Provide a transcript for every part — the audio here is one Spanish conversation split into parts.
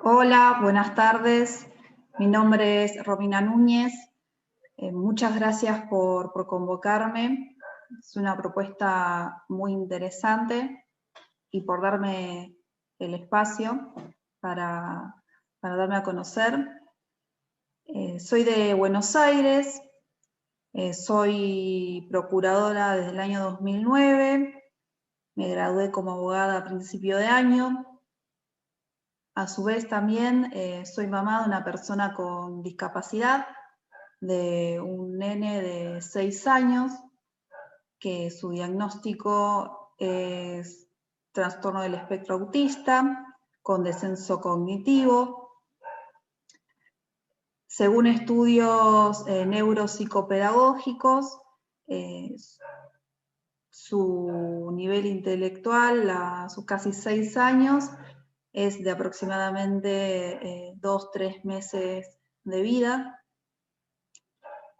Hola, buenas tardes. Mi nombre es Romina Núñez. Muchas gracias por convocarme. Es una propuesta muy interesante y por darme el espacio para, darme a conocer. Soy de Buenos Aires, soy procuradora desde el año 2009, me gradué como abogada a principio de año. A su vez también soy mamá de una persona con discapacidad, de un nene de 6 años, que su diagnóstico es trastorno del espectro autista, con descenso cognitivo. Según estudios neuropsicopedagógicos, su nivel intelectual a sus casi 6 años es de aproximadamente 2-3 meses de vida.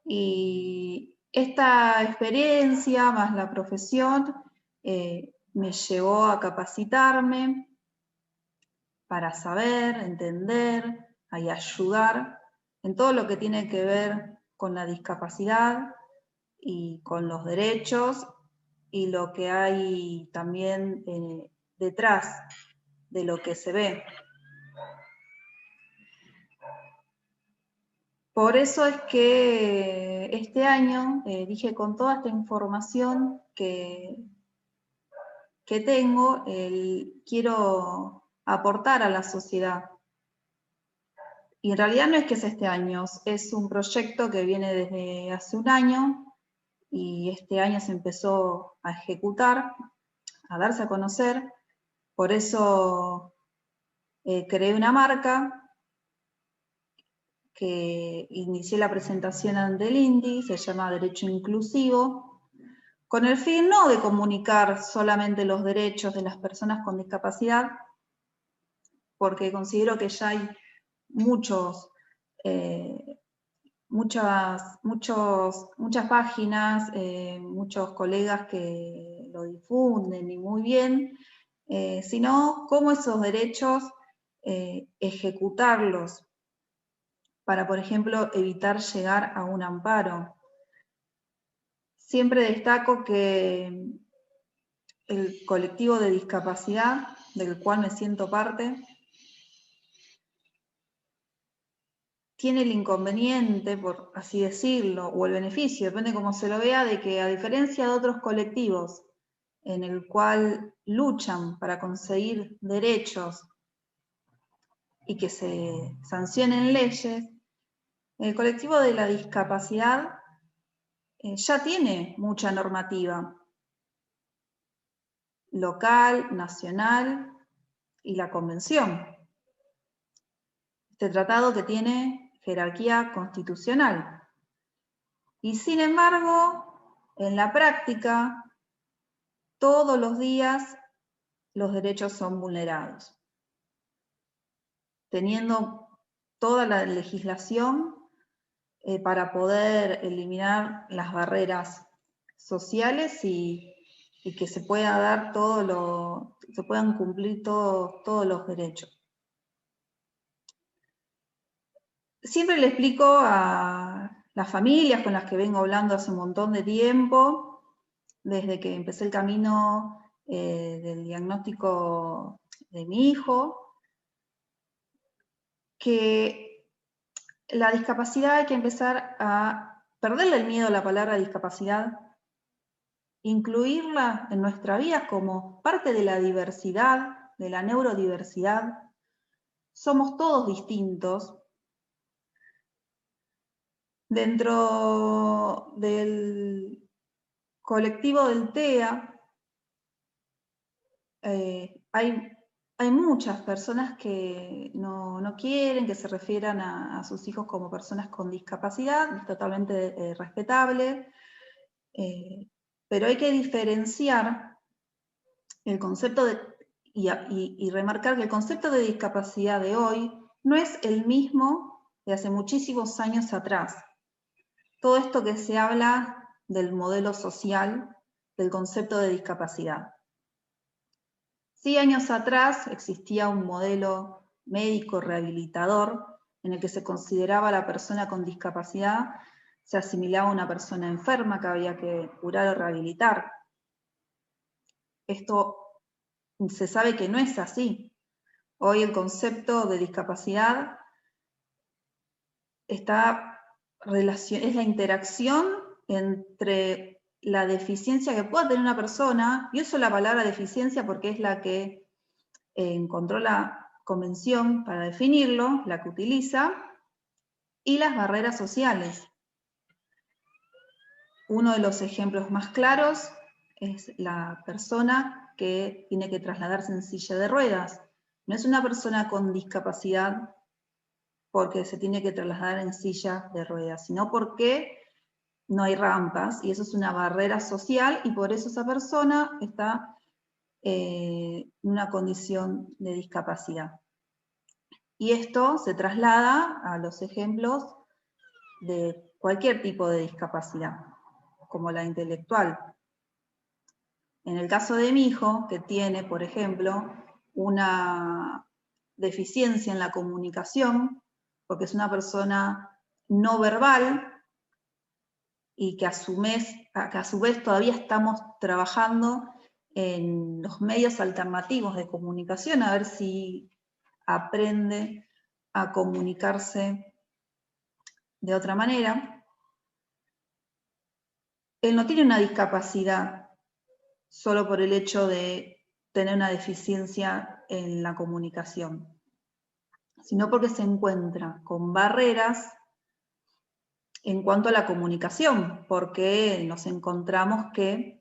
Y esta experiencia más la profesión me llevó a capacitarme para saber, entender y ayudar en todo lo que tiene que ver con la discapacidad y con los derechos y lo que hay también detrás de lo que se ve. Por eso es que este año dije, con toda esta información que tengo, quiero aportar a la sociedad. Y en realidad no es que es este año, es un proyecto que viene desde hace un año y este año se empezó a ejecutar, a darse a conocer. Por eso creé una marca que inicié la presentación ante el INDI, se llama Derecho Inclusivo, con el fin no de comunicar solamente los derechos de las personas con discapacidad, porque considero que ya hay muchas páginas, muchos colegas que lo difunden y muy bien, sino cómo esos derechos ejecutarlos para, por ejemplo, evitar llegar a un amparo. Siempre destaco que el colectivo de discapacidad, del cual me siento parte, tiene el inconveniente, por así decirlo, o el beneficio, depende cómo se lo vea, de que a diferencia de otros colectivos en el cual luchan para conseguir derechos y que se sancionen leyes, el colectivo de la discapacidad ya tiene mucha normativa local, nacional y la convención. Este tratado que tiene jerarquía constitucional. Y sin embargo, en la práctica, todos los días los derechos son vulnerados, teniendo toda la legislación para poder eliminar las barreras sociales y que se pueda dar se puedan cumplir todos los derechos. Siempre le explico a las familias con las que vengo hablando hace un montón de tiempo, desde que empecé el camino del diagnóstico de mi hijo, que la discapacidad hay que empezar a perderle el miedo a la palabra discapacidad, incluirla en nuestra vida como parte de la diversidad, de la neurodiversidad. Somos todos distintos. Dentro del colectivo del TEA hay muchas personas que no quieren que se refieran a sus hijos como personas con discapacidad, es totalmente respetable, pero hay que diferenciar el concepto y remarcar que el concepto de discapacidad de hoy no es el mismo de hace muchísimos años atrás. Todo esto que se habla del modelo social, del concepto de discapacidad. Sí, años atrás existía un modelo médico rehabilitador, en el que se consideraba a la persona con discapacidad, se asimilaba a una persona enferma que había que curar o rehabilitar. Esto se sabe que no es así. Hoy el concepto de discapacidad es la interacción entre la deficiencia que pueda tener una persona, y uso la palabra deficiencia porque es la que encontró la Convención para definirlo, la que utiliza, y las barreras sociales. Uno de los ejemplos más claros es la persona que tiene que trasladarse en silla de ruedas. No es una persona con discapacidad porque se tiene que trasladar en silla de ruedas, sino porque no hay rampas, y eso es una barrera social, y por eso esa persona está en una condición de discapacidad. Y esto se traslada a los ejemplos de cualquier tipo de discapacidad, como la intelectual. En el caso de mi hijo, que tiene, por ejemplo, una deficiencia en la comunicación, porque es una persona no verbal, y que a su vez todavía estamos trabajando en los medios alternativos de comunicación, a ver si aprende a comunicarse de otra manera. Él no tiene una discapacidad solo por el hecho de tener una deficiencia en la comunicación, sino porque se encuentra con barreras en cuanto a la comunicación, porque nos encontramos que,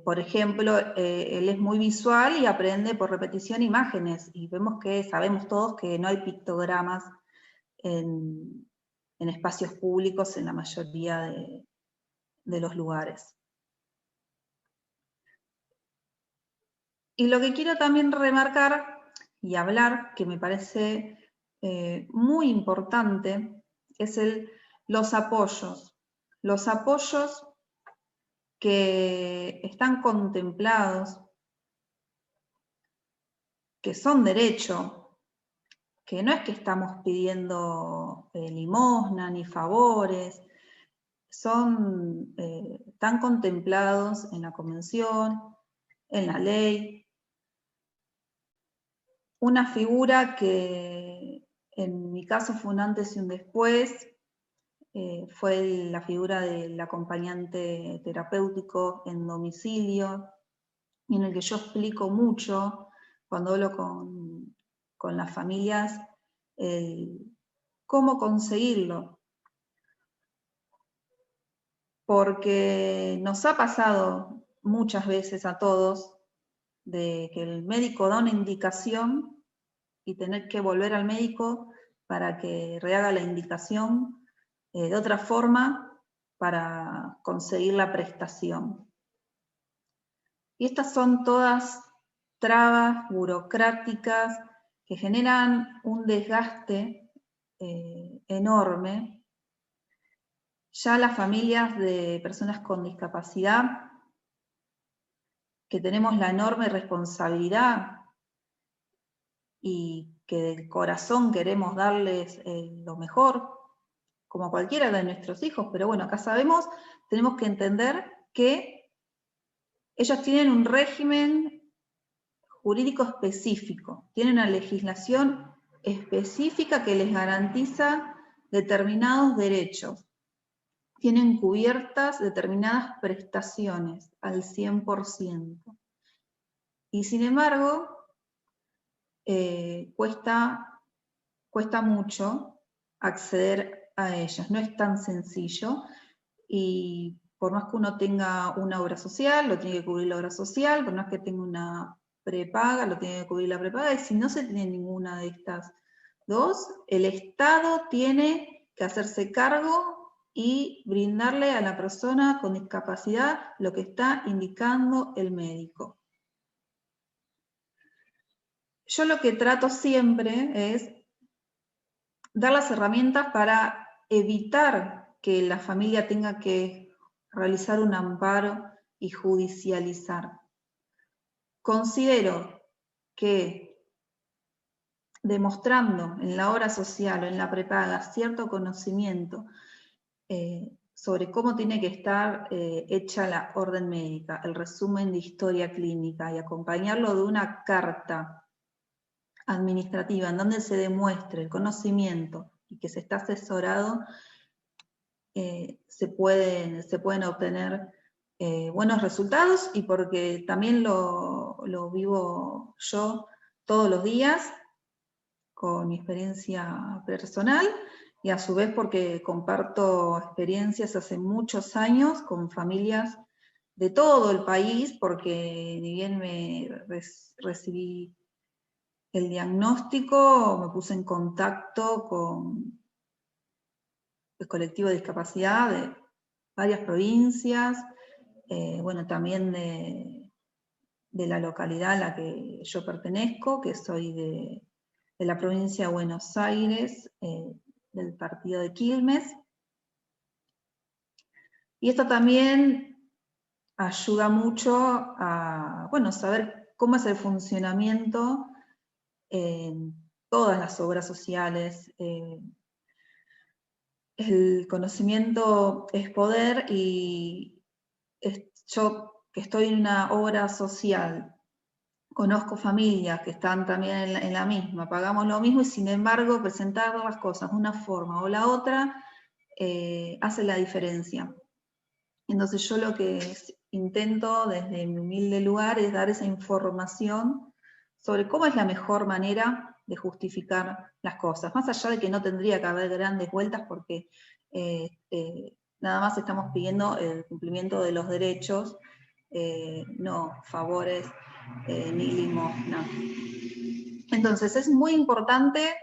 por ejemplo, él es muy visual y aprende por repetición imágenes, y sabemos todos que no hay pictogramas en espacios públicos en la mayoría de los lugares. Y lo que quiero también remarcar y hablar, que me parece muy importante, es los apoyos. Los apoyos que están contemplados, que son derecho, que no es que estamos pidiendo limosna ni favores, están contemplados en la Convención, en la ley. Una figura que en mi caso fue un antes y un después, fue la figura del acompañante terapéutico en domicilio, y en el que yo explico mucho cuando hablo con las familias cómo conseguirlo. Porque nos ha pasado muchas veces a todos de que el médico da una indicación y tener que volver al médico para que rehaga la indicación de otra forma para conseguir la prestación. Y estas son todas trabas burocráticas que generan un desgaste enorme. Ya las familias de personas con discapacidad, que tenemos la enorme responsabilidad y que del corazón queremos darles lo mejor, como cualquiera de nuestros hijos, pero bueno, acá tenemos que entender que ellos tienen un régimen jurídico específico, tienen una legislación específica que les garantiza determinados derechos, tienen cubiertas determinadas prestaciones al 100%. Y sin embargo, cuesta mucho acceder a ellas, no es tan sencillo, y por más que uno tenga una obra social, lo tiene que cubrir la obra social, por más que tenga una prepaga, lo tiene que cubrir la prepaga, y si no se tiene ninguna de estas dos, el Estado tiene que hacerse cargo y brindarle a la persona con discapacidad lo que está indicando el médico. Yo lo que trato siempre es dar las herramientas para evitar que la familia tenga que realizar un amparo y judicializar. Considero que demostrando en la obra social o en la prepaga cierto conocimiento sobre cómo tiene que estar hecha la orden médica, el resumen de historia clínica, y acompañarlo de una carta administrativa en donde se demuestre el conocimiento y que se está asesorado, se pueden obtener buenos resultados, y porque también lo vivo yo todos los días con mi experiencia personal, y a su vez porque comparto experiencias hace muchos años con familias de todo el país, porque ni bien me recibí el diagnóstico, me puse en contacto con el colectivo de discapacidad de varias provincias, bueno, también de la localidad a la que yo pertenezco, que soy de la provincia de Buenos Aires, del partido de Quilmes. Y esto también ayuda mucho a, bueno, saber cómo es el funcionamiento en todas las obras sociales. El conocimiento es poder, y yo que estoy en una obra social, conozco familias que están también en la misma, pagamos lo mismo, y sin embargo presentar las cosas de una forma o la otra hace la diferencia. Entonces yo lo que intento desde mi humilde lugar es dar esa información sobre cómo es la mejor manera de justificar las cosas, más allá de que no tendría que haber grandes vueltas, porque nada más estamos pidiendo el cumplimiento de los derechos, no favores ni limosna. Entonces es muy importante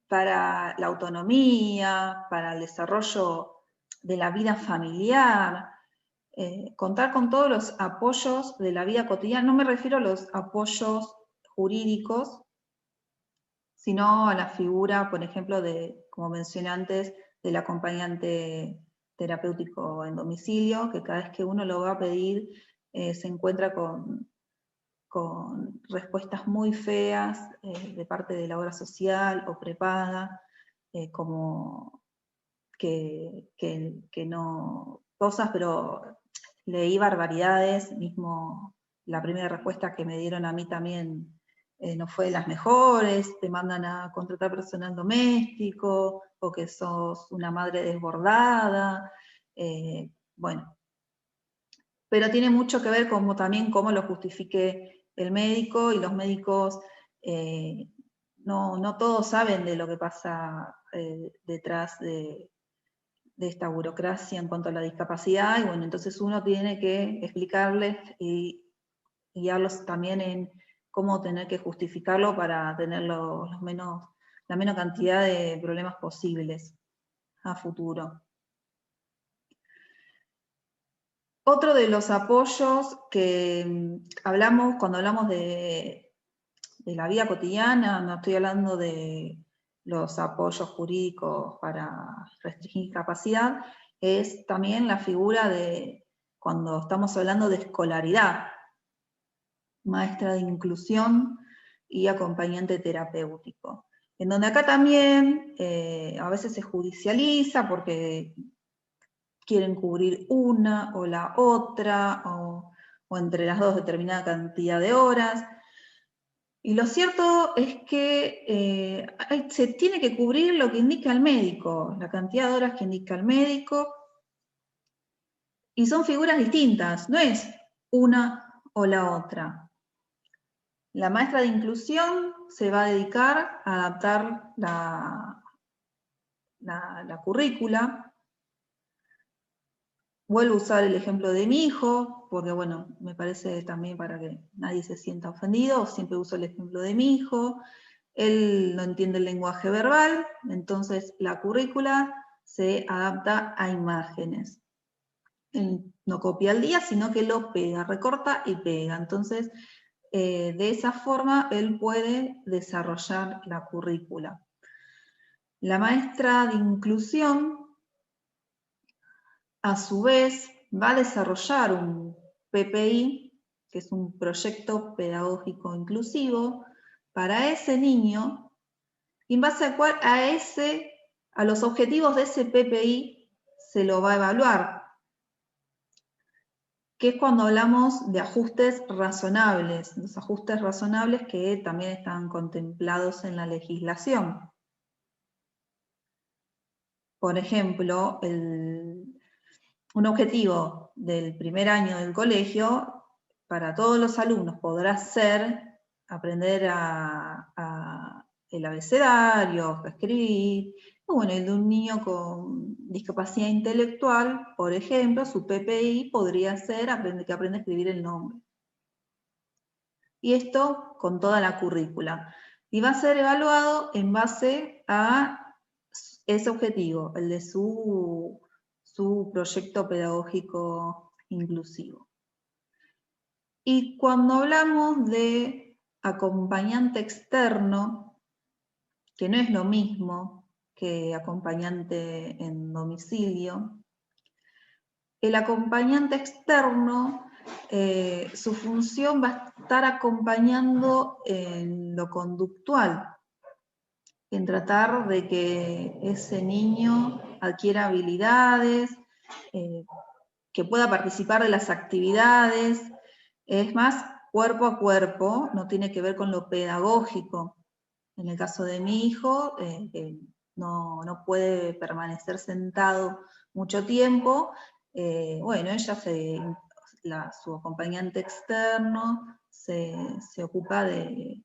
para la autonomía, para el desarrollo de la vida familiar, contar con todos los apoyos de la vida cotidiana. No me refiero a los apoyos jurídicos, sino a la figura, por ejemplo, como mencioné antes, del acompañante terapéutico en domicilio, que cada vez que uno lo va a pedir se encuentra con respuestas muy feas de parte de la obra social o prepaga, como que no, cosas, pero leí barbaridades, mismo la primera respuesta que me dieron a mí también no fue de las mejores, te mandan a contratar personal doméstico, o que sos una madre desbordada, bueno. Pero tiene mucho que ver también cómo lo justifique el médico, y los médicos no todos saben de lo que pasa detrás de esta burocracia en cuanto a la discapacidad, y bueno, entonces uno tiene que explicarles y guiarlos también en cómo tener que justificarlo para tener la menos cantidad de problemas posibles a futuro. Otro de los apoyos que hablamos cuando hablamos de la vida cotidiana, no estoy hablando de los apoyos jurídicos para restringir capacidad, es también la figura de, cuando estamos hablando de escolaridad, maestra de inclusión y acompañante terapéutico. En donde acá también a veces se judicializa porque quieren cubrir una o la otra, o entre las dos determinada cantidad de horas. Y lo cierto es que se tiene que cubrir lo que indica el médico, la cantidad de horas que indica el médico, y son figuras distintas, no es una o la otra. La maestra de inclusión se va a dedicar a adaptar la currícula. Vuelvo a usar el ejemplo de mi hijo, porque bueno, me parece también para que nadie se sienta ofendido, siempre uso el ejemplo de mi hijo. Él no entiende el lenguaje verbal, entonces la currícula se adapta a imágenes. Él no copia al día, sino que lo pega, recorta y pega. Entonces, de esa forma, él puede desarrollar la currícula. La maestra de inclusión, a su vez, va a desarrollar un PPI, que es un proyecto pedagógico inclusivo, para ese niño, y en base a cuál a los objetivos de ese PPI se lo va a evaluar, que es cuando hablamos de ajustes razonables, los ajustes razonables que también están contemplados en la legislación. Por ejemplo, un objetivo del primer año del colegio para todos los alumnos podrá ser aprender el abecedario, a escribir. Bueno, el de un niño con discapacidad intelectual, por ejemplo, su PPI podría ser que aprenda a escribir el nombre. Y esto con toda la currícula. Y va a ser evaluado en base a ese objetivo, el de su proyecto pedagógico inclusivo. Y cuando hablamos de acompañante externo, que no es lo mismo que acompañante en domicilio, el acompañante externo, su función va a estar acompañando en lo conductual, en tratar de que ese niño adquiera habilidades, que pueda participar de las actividades, es más cuerpo a cuerpo, no tiene que ver con lo pedagógico. En el caso de mi hijo, que no puede permanecer sentado mucho tiempo, bueno, ella su acompañante externo se ocupa de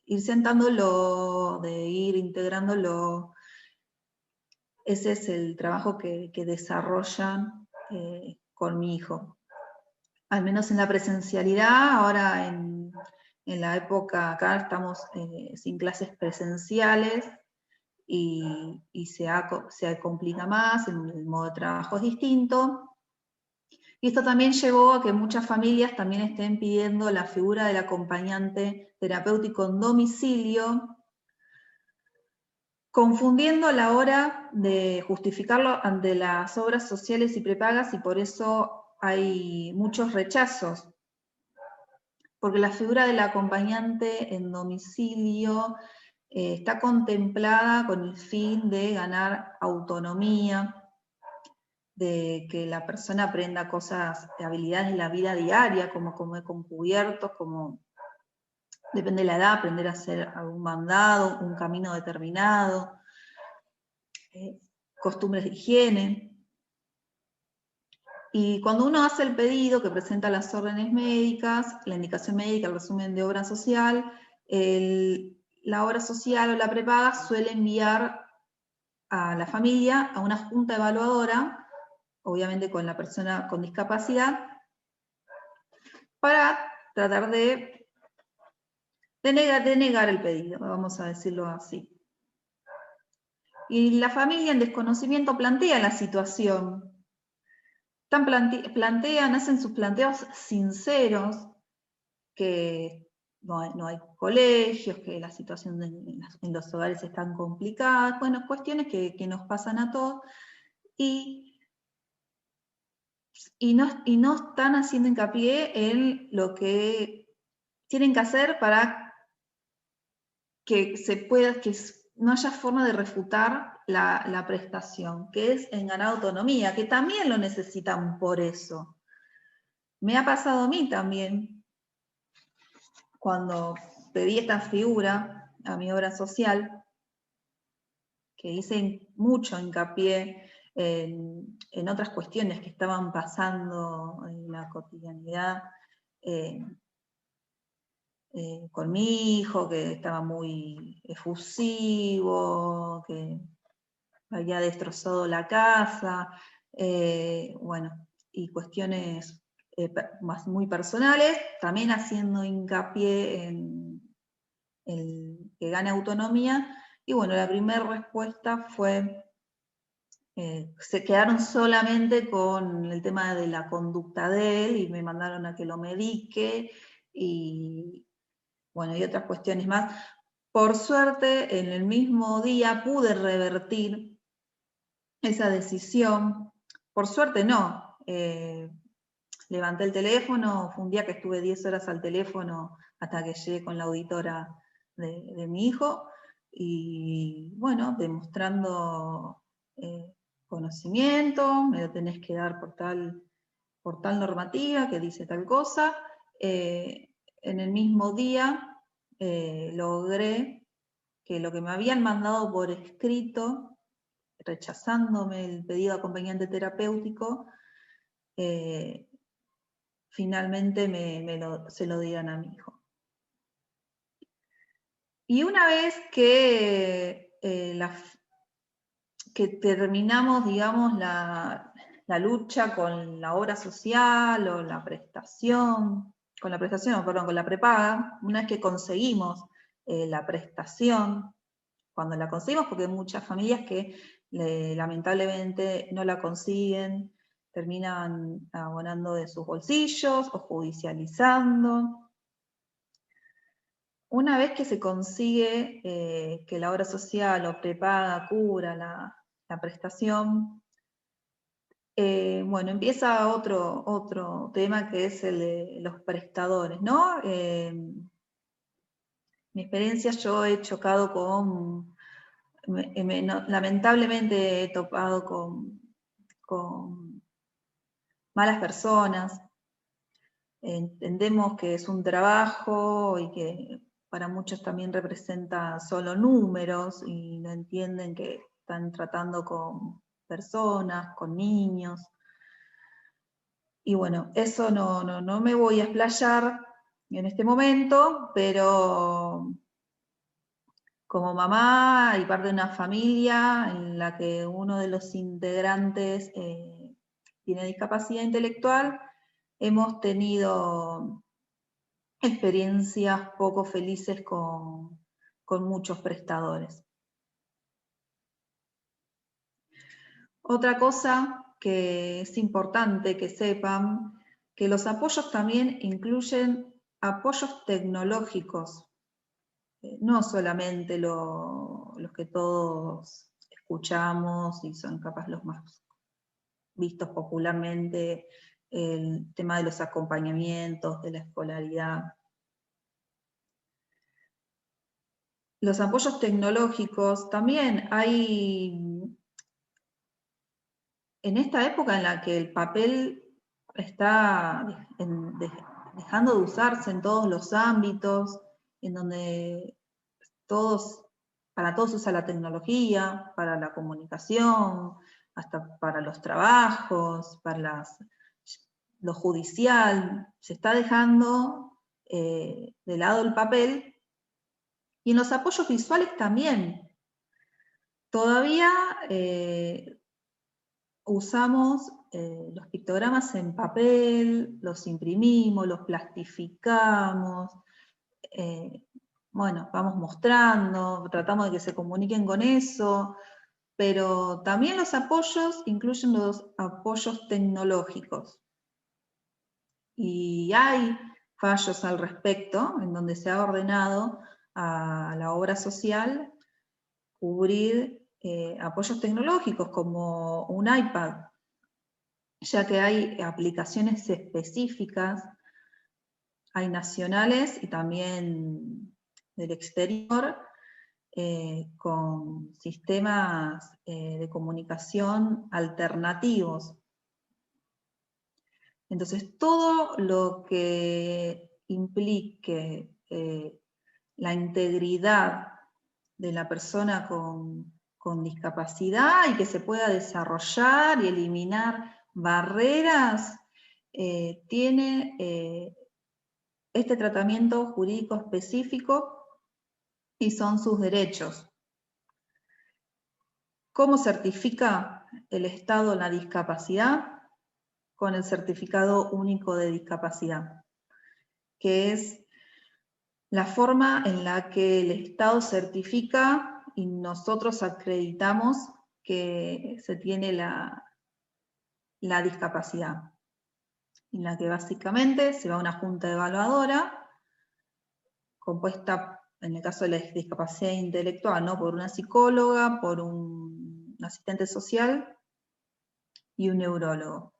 ir sentándolo, de ir integrándolo. Ese es el trabajo que desarrollan con mi hijo. Al menos en la presencialidad, ahora en la época, acá estamos sin clases presenciales y se complica más, el modo de trabajo es distinto. Y esto también llevó a que muchas familias también estén pidiendo la figura del acompañante terapéutico en domicilio, confundiendo a la hora de justificarlo ante las obras sociales y prepagas, y por eso hay muchos rechazos. Porque la figura del acompañante en domicilio está contemplada con el fin de ganar autonomía, de que la persona aprenda cosas, habilidades de la vida diaria, como comer con cubiertos, como, depende de la edad, aprender a hacer algún mandado, un camino determinado, costumbres de higiene. Y cuando uno hace el pedido, que presenta las órdenes médicas, la indicación médica, el resumen de obra social, la obra social o la prepaga suele enviar a la familia a una junta evaluadora, obviamente con la persona con discapacidad, para tratar de negar el pedido, vamos a decirlo así. Y la familia en desconocimiento plantea la situación. Hacen sus planteos sinceros, que no hay colegios, que la situación en los hogares están complicadas, bueno, cuestiones que nos pasan a todos, y no están haciendo hincapié en lo que tienen que hacer para que no haya forma de refutar la prestación, que es en ganar autonomía, que también lo necesitan por eso. Me ha pasado a mí también, cuando pedí esta figura a mi obra social, que hice mucho hincapié en otras cuestiones que estaban pasando en la cotidianidad con mi hijo, que estaba muy efusivo, que había destrozado la casa, bueno, y cuestiones muy personales, también haciendo hincapié en que gane autonomía. Y bueno, la primera respuesta fue, se quedaron solamente con el tema de la conducta de él, y me mandaron a que lo medique, y bueno, y otras cuestiones más. Por suerte, en el mismo día pude revertir esa decisión. Por suerte no, levanté el teléfono, fue un día que estuve 10 horas al teléfono hasta que llegué con la auditora de mi hijo, y bueno, demostrando conocimiento, me lo tenés que dar por tal normativa que dice tal cosa. En el mismo día logré que lo que me habían mandado por escrito, rechazándome el pedido de acompañante terapéutico, finalmente se lo dieran a mi hijo. Y una vez que, que terminamos, digamos, la lucha con la obra social o la prestación, con la prepaga, una vez que conseguimos la prestación, cuando la conseguimos, porque hay muchas familias que lamentablemente no la consiguen, terminan abonando de sus bolsillos o judicializando. Una vez que se consigue que la obra social o prepaga cubra la prestación, bueno, empieza otro tema que es el de los prestadores, ¿no? Mi experiencia, yo he chocado lamentablemente he topado con malas personas. Entendemos que es un trabajo y que para muchos también representa solo números y no entienden que están tratando con personas, con niños. Y bueno, eso no me voy a explayar en este momento, pero como mamá y parte de una familia en la que uno de los integrantes tiene discapacidad intelectual, hemos tenido experiencias poco felices con muchos prestadores. Otra cosa que es importante que sepan, que los apoyos también incluyen apoyos tecnológicos, no solamente los que todos escuchamos y son capaz los más vistos popularmente, el tema de los acompañamientos, de la escolaridad. Los apoyos tecnológicos también hay, en esta época en la que el papel está dejando de usarse en todos los ámbitos, en donde para todos usa la tecnología, para la comunicación, hasta para los trabajos, para lo judicial, se está dejando de lado el papel, y en los apoyos visuales también. Todavía usamos los pictogramas en papel, los imprimimos, los plastificamos, bueno, vamos mostrando, tratamos de que se comuniquen con eso, pero también los apoyos incluyen los apoyos tecnológicos. Y hay fallos al respecto, en donde se ha ordenado a la obra social cubrir apoyos tecnológicos como un iPad, ya que hay aplicaciones específicas, hay nacionales y también del exterior, con sistemas de comunicación alternativos. Entonces, todo lo que implique la integridad de la persona con discapacidad y que se pueda desarrollar y eliminar barreras, tiene este tratamiento jurídico específico y son sus derechos. ¿Cómo certifica el Estado la discapacidad? Con el Certificado Único de Discapacidad, que es la forma en la que el Estado certifica y nosotros acreditamos que se tiene la discapacidad, en la que básicamente se va a una junta evaluadora, compuesta, en el caso de la discapacidad intelectual, ¿no?, por una psicóloga, por un asistente social y un neurólogo.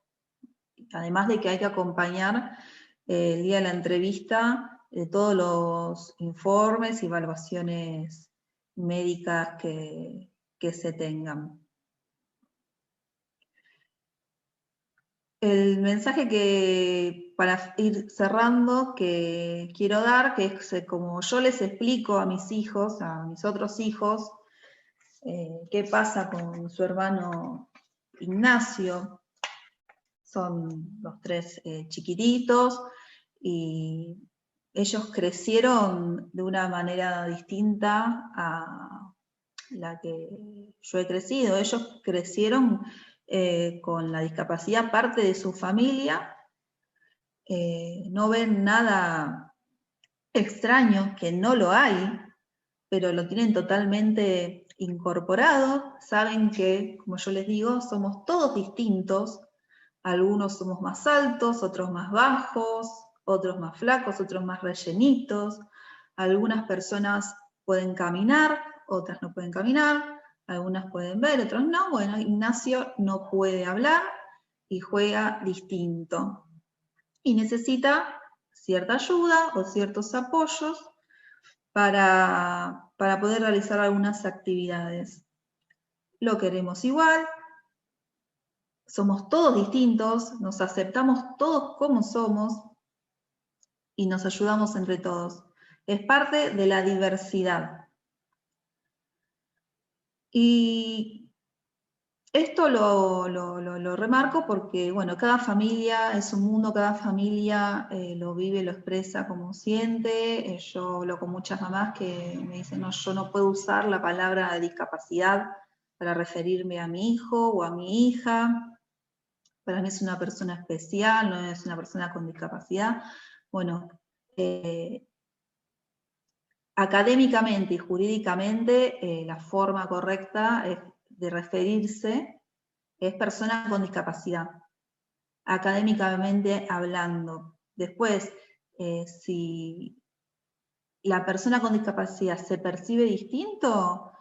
Además de que hay que acompañar el día de la entrevista de todos los informes y evaluaciones médicas que se tengan. El mensaje que, para ir cerrando, que quiero dar, que es como yo les explico a mis hijos, a mis otros hijos, qué pasa con su hermano Ignacio. Son los tres chiquititos, y ellos crecieron de una manera distinta a la que yo he crecido. Ellos crecieron con la discapacidad parte de su familia, no ven nada extraño, que no lo hay, pero lo tienen totalmente incorporado. Saben que, como yo les digo, somos todos distintos. Algunos somos más altos, otros más bajos, otros más flacos, otros más rellenitos. Algunas personas pueden caminar, otras no pueden caminar. Algunas pueden ver, otros no. Bueno, Ignacio no puede hablar y juega distinto. Y necesita cierta ayuda o ciertos apoyos para poder realizar algunas actividades. Lo queremos igual, somos todos distintos, nos aceptamos todos como somos y nos ayudamos entre todos. Es parte de la diversidad. Y esto lo remarco porque, bueno, cada familia es un mundo, cada familia lo vive, lo expresa como siente. Yo hablo con muchas mamás que me dicen, no, yo no puedo usar la palabra discapacidad para referirme a mi hijo o a mi hija. Para mí es una persona especial, no es una persona con discapacidad. Bueno, académicamente y jurídicamente la forma correcta de referirse es persona con discapacidad, académicamente hablando. Después, si la persona con discapacidad se percibe distinto,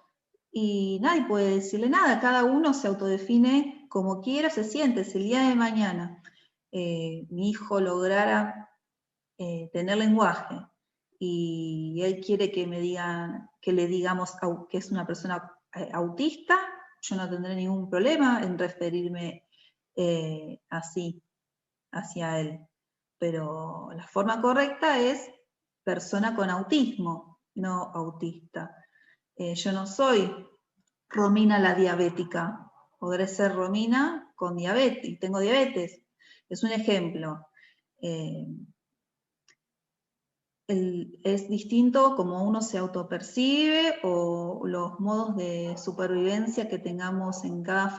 y nadie puede decirle nada, cada uno se autodefine como quiera, se siente. Si el día de mañana mi hijo lograra tener lenguaje y él quiere que me digan, que le digamos que es una persona autista, yo no tendré ningún problema en referirme así hacia él. Pero la forma correcta es persona con autismo, no autista. Yo no soy Romina la diabética, podré ser Romina con diabetes, tengo diabetes. Es un ejemplo. Es distinto como uno se autopercibe o los modos de supervivencia que tengamos en cada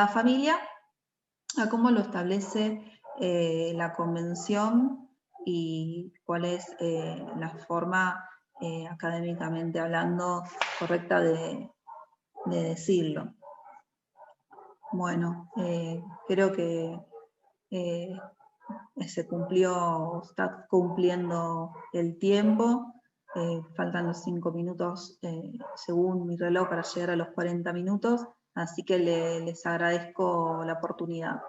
familia, a cómo lo establece la convención y cuál es la forma académicamente hablando correcta de decirlo. Bueno, creo que se cumplió, está cumpliendo el tiempo, faltan los 5 minutos según mi reloj para llegar a los 40 minutos, así que les agradezco la oportunidad.